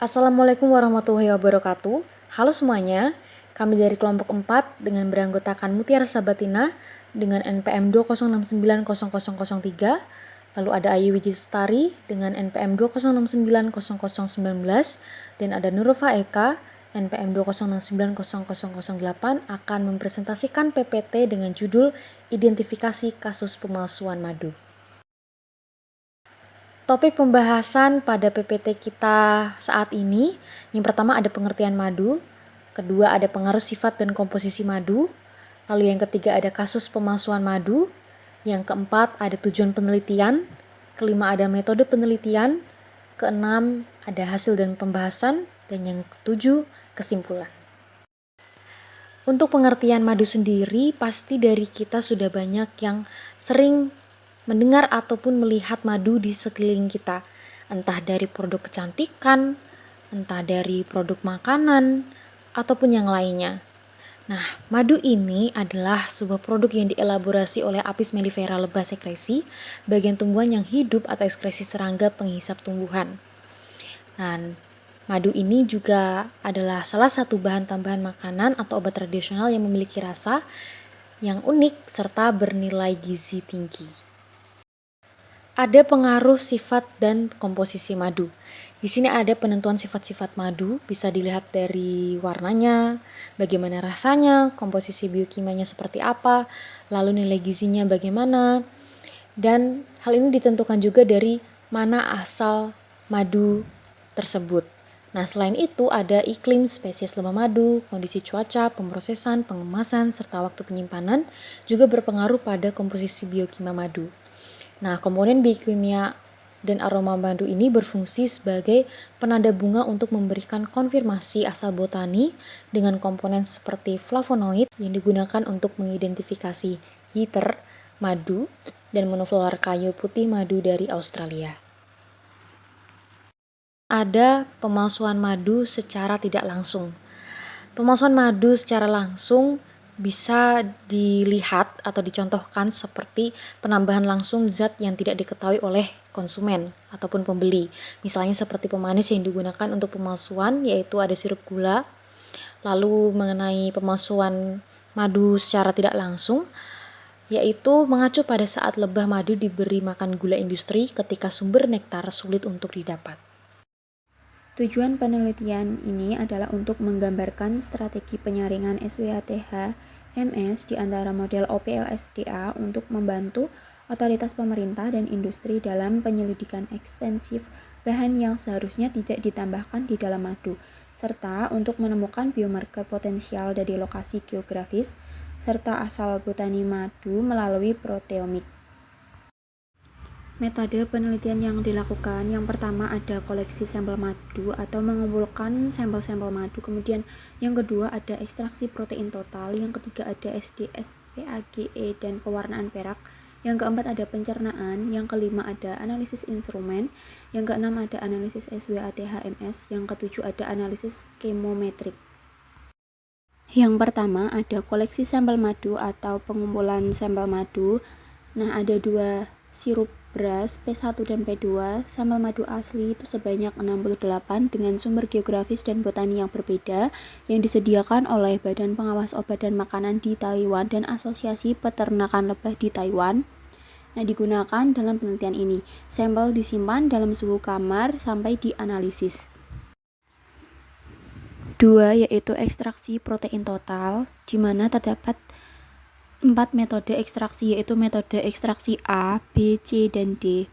Assalamualaikum warahmatullahi wabarakatuh. Halo semuanya, kami dari kelompok 4 dengan beranggotakan Mutiara Sabatina dengan NPM 2069003, lalu ada Ayu Wijistari dengan NPM 2069019, dan ada Nurulfa Eka NPM 2069008 akan mempresentasikan PPT dengan judul Identifikasi Kasus Pemalsuan Madu. Topik pembahasan pada PPT kita saat ini, yang pertama ada pengertian madu, kedua ada pengaruh sifat dan komposisi madu, lalu yang ketiga ada kasus pemalsuan madu, yang keempat ada tujuan penelitian, kelima ada metode penelitian, keenam ada hasil dan pembahasan, dan yang ketujuh kesimpulan. Untuk pengertian madu sendiri, pasti dari kita sudah banyak yang sering mendengar ataupun melihat madu di sekeliling kita, entah dari produk kecantikan, entah dari produk makanan, ataupun yang lainnya. Nah, madu ini adalah sebuah produk yang dielaborasi oleh Apis mellifera lebah sekresi, bagian tumbuhan yang hidup atau ekskresi serangga penghisap tumbuhan. Dan madu ini juga adalah salah satu bahan tambahan makanan atau obat tradisional yang memiliki rasa yang unik serta bernilai gizi tinggi. Ada pengaruh sifat dan komposisi madu. Di sini ada penentuan sifat-sifat madu, bisa dilihat dari warnanya, bagaimana rasanya, komposisi biokimanya seperti apa, lalu nilai gizinya bagaimana. Dan hal ini ditentukan juga dari mana asal madu tersebut. Nah, selain itu ada iklim, spesies lebah madu, kondisi cuaca, pemrosesan, pengemasan, serta waktu penyimpanan juga berpengaruh pada komposisi biokimia madu. Nah, komponen biokimia dan aroma madu ini berfungsi sebagai penanda bunga untuk memberikan konfirmasi asal botani dengan komponen seperti flavonoid yang digunakan untuk mengidentifikasi heather madu dan monoflower kayu putih madu dari Australia. Ada pemalsuan madu secara tidak langsung. Pemalsuan madu secara langsung bisa dilihat atau dicontohkan seperti penambahan langsung zat yang tidak diketahui oleh konsumen ataupun pembeli. Misalnya seperti pemanis yang digunakan untuk pemalsuan, yaitu ada sirup gula. Lalu mengenai pemalsuan madu secara tidak langsung, yaitu mengacu pada saat lebah madu diberi makan gula industri ketika sumber nektar sulit untuk didapat. Tujuan penelitian ini adalah untuk menggambarkan strategi penyaringan SWATH MS di antara model OPLSDA untuk membantu otoritas pemerintah dan industri dalam penyelidikan ekstensif bahan yang seharusnya tidak ditambahkan di dalam madu, serta untuk menemukan biomarker potensial dari lokasi geografis serta asal botani madu melalui proteomik. Metode penelitian yang dilakukan, yang pertama ada koleksi sampel madu atau mengumpulkan sampel-sampel madu, kemudian yang kedua ada ekstraksi protein total, yang ketiga ada SDS, PAGE, dan pewarnaan perak, yang keempat ada pencernaan, yang kelima ada analisis instrumen, yang keenam ada analisis SWATH-MS, yang ketujuh ada analisis kemometrik. Yang pertama ada koleksi sampel madu atau pengumpulan sampel madu. Nah, ada dua sirup beras P1 dan P2, sampel madu asli itu sebanyak 68 dengan sumber geografis dan botani yang berbeda yang disediakan oleh Badan Pengawas Obat dan Makanan di Taiwan dan Asosiasi Peternakan Lebah di Taiwan. Nah, digunakan dalam penelitian ini. Sampel disimpan dalam suhu kamar sampai dianalisis. 2 yaitu ekstraksi protein total, di mana terdapat 4 metode ekstraksi, yaitu metode ekstraksi A, B, C, dan D.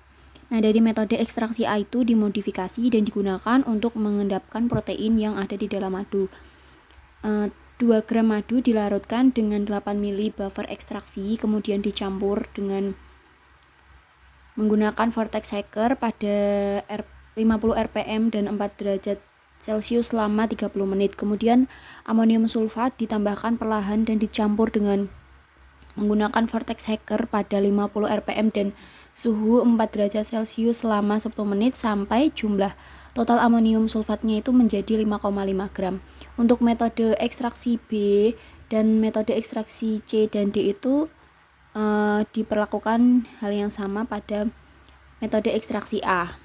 Nah, dari metode ekstraksi A itu dimodifikasi dan digunakan untuk mengendapkan protein yang ada di dalam madu. 2 gram madu dilarutkan dengan 8 ml buffer ekstraksi, kemudian dicampur dengan menggunakan vortex shaker pada 50 rpm dan 4 derajat Celcius selama 30 menit. Kemudian amonium sulfat ditambahkan perlahan dan dicampur dengan menggunakan vortex shaker pada 50 rpm dan suhu 4 derajat Celcius selama 10 menit sampai jumlah total amonium sulfatnya itu menjadi 5,5 gram. Untuk metode ekstraksi B dan metode ekstraksi C dan D itu diperlakukan hal yang sama pada metode ekstraksi A.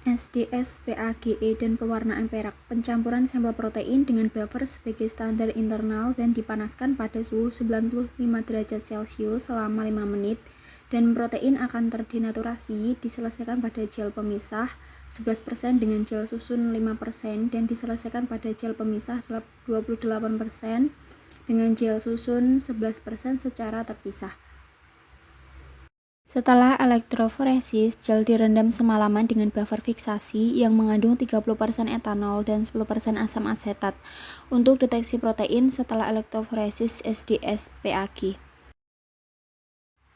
SDS, PAGE, dan pewarnaan perak. Pencampuran sampel protein dengan buffer sebagai standar internal dan dipanaskan pada suhu 95 derajat Celcius selama 5 menit, dan protein akan terdenaturasi diselesaikan pada gel pemisah 11% dengan gel susun 5% dan diselesaikan pada gel pemisah 28% dengan gel susun 11% secara terpisah. Setelah elektroforesis, gel direndam semalaman dengan buffer fiksasi yang mengandung 30% etanol dan 10% asam asetat untuk deteksi protein setelah elektroforesis SDS PAG.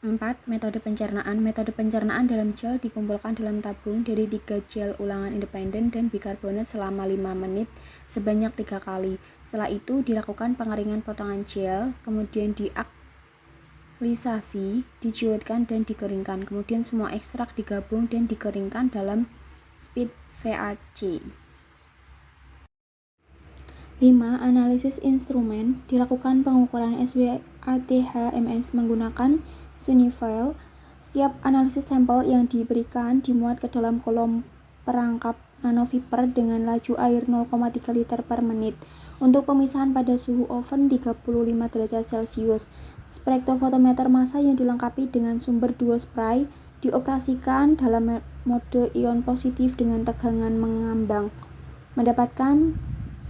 4. Metode pencernaan. Metode pencernaan dalam gel dikumpulkan dalam tabung dari 3 gel ulangan independen dan bikarbonat selama 5 menit sebanyak 3 kali. Setelah itu dilakukan pengeringan potongan gel, kemudian diaklisasi, dicuitkan, dan dikeringkan. Kemudian semua ekstrak digabung dan dikeringkan dalam speed VAC. 5. Analisis instrumen. Dilakukan pengukuran SWATH-MS menggunakan Sunnyvail. Setiap analisis sampel yang diberikan dimuat ke dalam kolom perangkap nanofiber dengan laju air 0,3 liter per menit. Untuk pemisahan pada suhu oven 35 derajat Celcius, spektrofotometer massa yang dilengkapi dengan sumber duo spray dioperasikan dalam mode ion positif dengan tegangan mengambang. Mendapatkan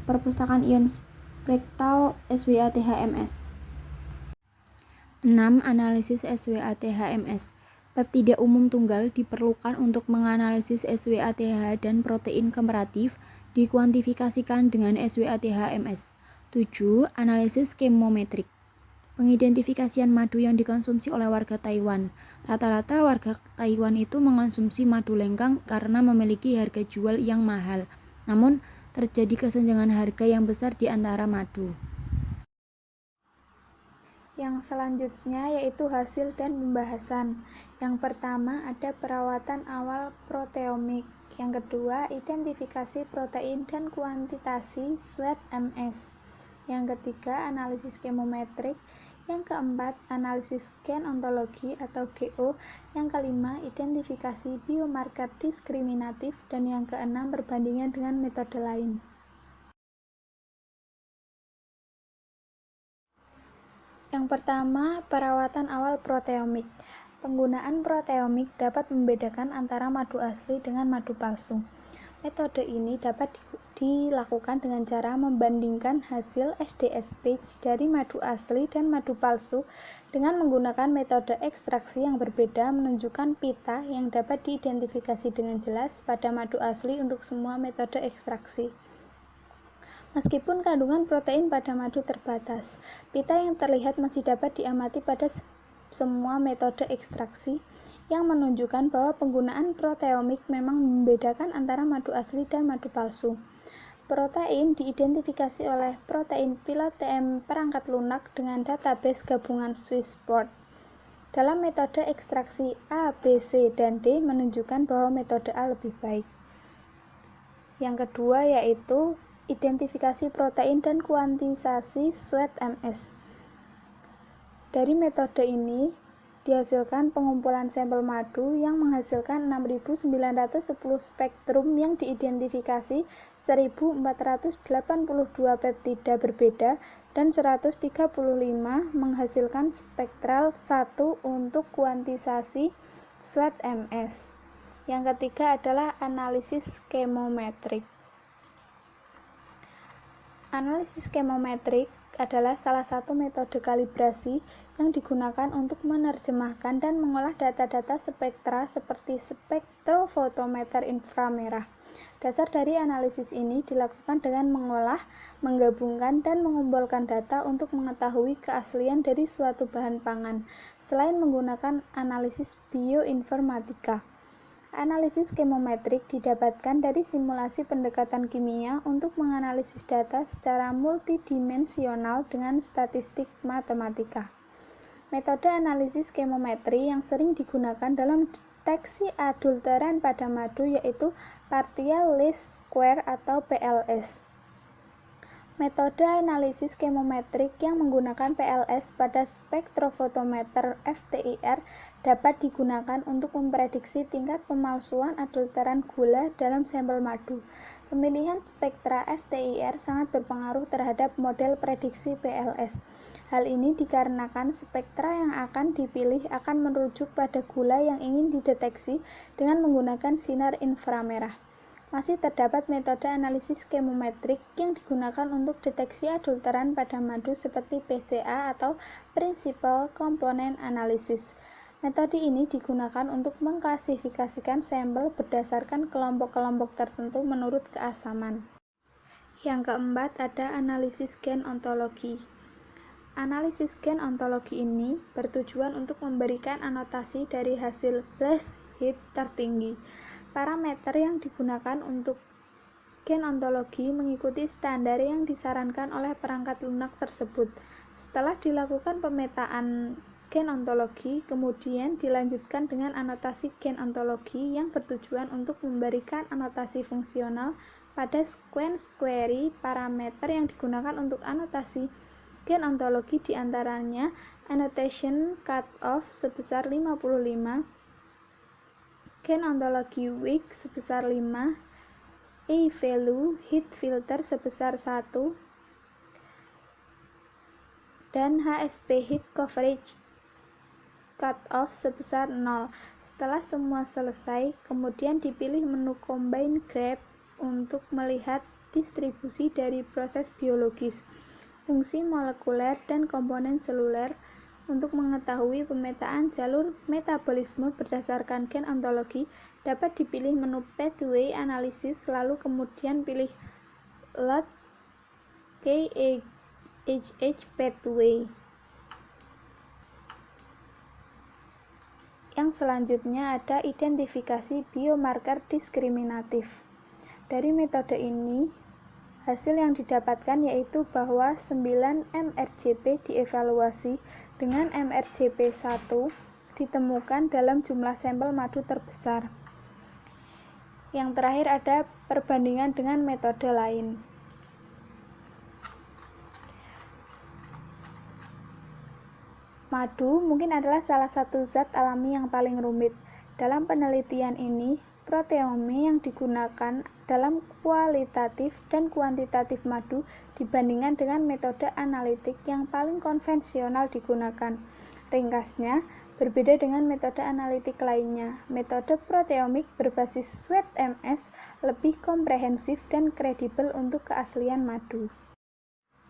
perpustakaan ion spektral SWATH-MS. 6. Analisis SWATH-MS. Peptida umum tunggal diperlukan untuk menganalisis SWATH dan protein komparatif dikuantifikasikan dengan SWATH-MS. 7. Analisis kemometrik. Pengidentifikasian madu yang dikonsumsi oleh warga Taiwan. Rata-rata warga Taiwan itu mengonsumsi madu lengkang karena memiliki harga jual yang mahal. Namun, terjadi kesenjangan harga yang besar di antara madu. Yang selanjutnya yaitu hasil dan pembahasan. Yang pertama ada perawatan awal proteomik. Yang kedua, identifikasi protein dan kuantitasi SWAT-MS. Yang ketiga, analisis kemometrik. Yang keempat, analisis gen ontologi atau GO. Yang kelima, identifikasi biomarker diskriminatif. Dan yang keenam, perbandingan dengan metode lain. Yang pertama, perawatan awal proteomik. Penggunaan proteomik dapat membedakan antara madu asli dengan madu palsu. Metode ini dapat dilakukan dengan cara membandingkan hasil SDS batch dari madu asli dan madu palsu dengan menggunakan metode ekstraksi yang berbeda menunjukkan pita yang dapat diidentifikasi dengan jelas pada madu asli untuk semua metode ekstraksi. Meskipun kandungan protein pada madu terbatas, pita yang terlihat masih dapat diamati pada semua metode ekstraksi yang menunjukkan bahwa penggunaan proteomik memang membedakan antara madu asli dan madu palsu. Protein diidentifikasi oleh protein pilot TM perangkat lunak dengan database gabungan Swissport. Dalam metode ekstraksi A, B, C, dan D menunjukkan bahwa metode A lebih baik. Yang kedua yaitu identifikasi protein dan kuantisasi SWAT-MS. Dari metode ini dihasilkan pengumpulan sampel madu yang menghasilkan 6.910 spektrum yang diidentifikasi 1.482 peptida berbeda dan 135 menghasilkan spektral 1 untuk kuantisasi SWAT-MS. Yang ketiga adalah analisis kemometrik. Analisis kemometrik adalah salah satu metode kalibrasi yang digunakan untuk menerjemahkan dan mengolah data-data spektra seperti spektrofotometer inframerah. Dasar dari analisis ini dilakukan dengan mengolah, menggabungkan, dan mengumpulkan data untuk mengetahui keaslian dari suatu bahan pangan, selain menggunakan analisis bioinformatika. Analisis kemometrik didapatkan dari simulasi pendekatan kimia untuk menganalisis data secara multidimensional dengan statistik matematika. Metode analisis kemometri yang sering digunakan dalam deteksi adulteran pada madu yaitu partial least square atau PLS. Metode analisis kemometrik yang menggunakan PLS pada spektrofotometer FTIR dapat digunakan untuk memprediksi tingkat pemalsuan adulteran gula dalam sampel madu. Pemilihan spektra FTIR sangat berpengaruh terhadap model prediksi PLS. Hal ini dikarenakan spektra yang akan dipilih akan merujuk pada gula yang ingin dideteksi dengan menggunakan sinar inframerah. Masih terdapat metode analisis chemometrik yang digunakan untuk deteksi adulteran pada madu seperti PCA atau Principal Component Analysis. Metode ini digunakan untuk mengklasifikasikan sampel berdasarkan kelompok-kelompok tertentu menurut keasaman. Yang keempat ada analisis gen ontologi. Analisis gen ontologi ini bertujuan untuk memberikan anotasi dari hasil blast hit tertinggi. Parameter yang digunakan untuk gen ontologi mengikuti standar yang disarankan oleh perangkat lunak tersebut. Setelah dilakukan pemetaan gen ontologi, kemudian dilanjutkan dengan anotasi gen ontologi yang bertujuan untuk memberikan anotasi fungsional pada sequence query. Parameter yang digunakan untuk anotasi gen ontologi diantaranya annotation cutoff sebesar 55, gen ontologi weak sebesar 5, A-value hit filter sebesar 1, dan HSP hit coverage cutoff sebesar 0. Setelah semua selesai, kemudian dipilih menu Combine Graph untuk melihat distribusi dari proses biologis, fungsi molekuler, dan komponen seluler. Untuk mengetahui pemetaan jalur metabolisme berdasarkan gen ontologi, dapat dipilih menu Pathway Analysis, lalu kemudian pilih Load KHH Pathway. Yang selanjutnya ada identifikasi biomarker diskriminatif. Dari metode ini, hasil yang didapatkan yaitu bahwa 9 mRGP dievaluasi dengan mRGP 1 ditemukan dalam jumlah sampel madu terbesar. Yang terakhir ada perbandingan dengan metode lain. Madu mungkin adalah salah satu zat alami yang paling rumit. Dalam penelitian ini, proteome yang digunakan dalam kualitatif dan kuantitatif madu dibandingkan dengan metode analitik yang paling konvensional digunakan. Ringkasnya, berbeda dengan metode analitik lainnya, metode proteomik berbasis SweetMS lebih komprehensif dan kredibel untuk keaslian madu.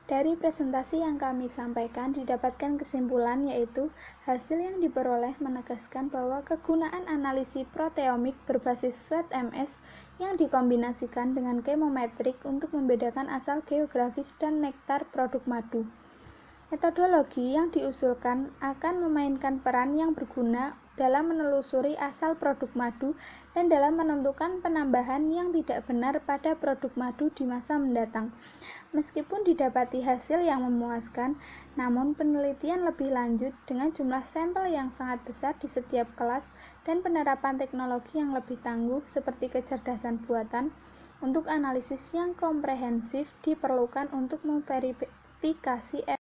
Dari presentasi yang kami sampaikan didapatkan kesimpulan yaitu hasil yang diperoleh menegaskan bahwa kegunaan analisis proteomik berbasis SweetMS yang dikombinasikan dengan chemometrik untuk membedakan asal geografis dan nektar produk madu. Metodologi yang diusulkan akan memainkan peran yang berguna dalam menelusuri asal produk madu dan dalam menentukan penambahan yang tidak benar pada produk madu di masa mendatang. Meskipun didapati hasil yang memuaskan, namun penelitian lebih lanjut dengan jumlah sampel yang sangat besar di setiap kelas dan penerapan teknologi yang lebih tangguh seperti kecerdasan buatan untuk analisis yang komprehensif diperlukan untuk memverifikasi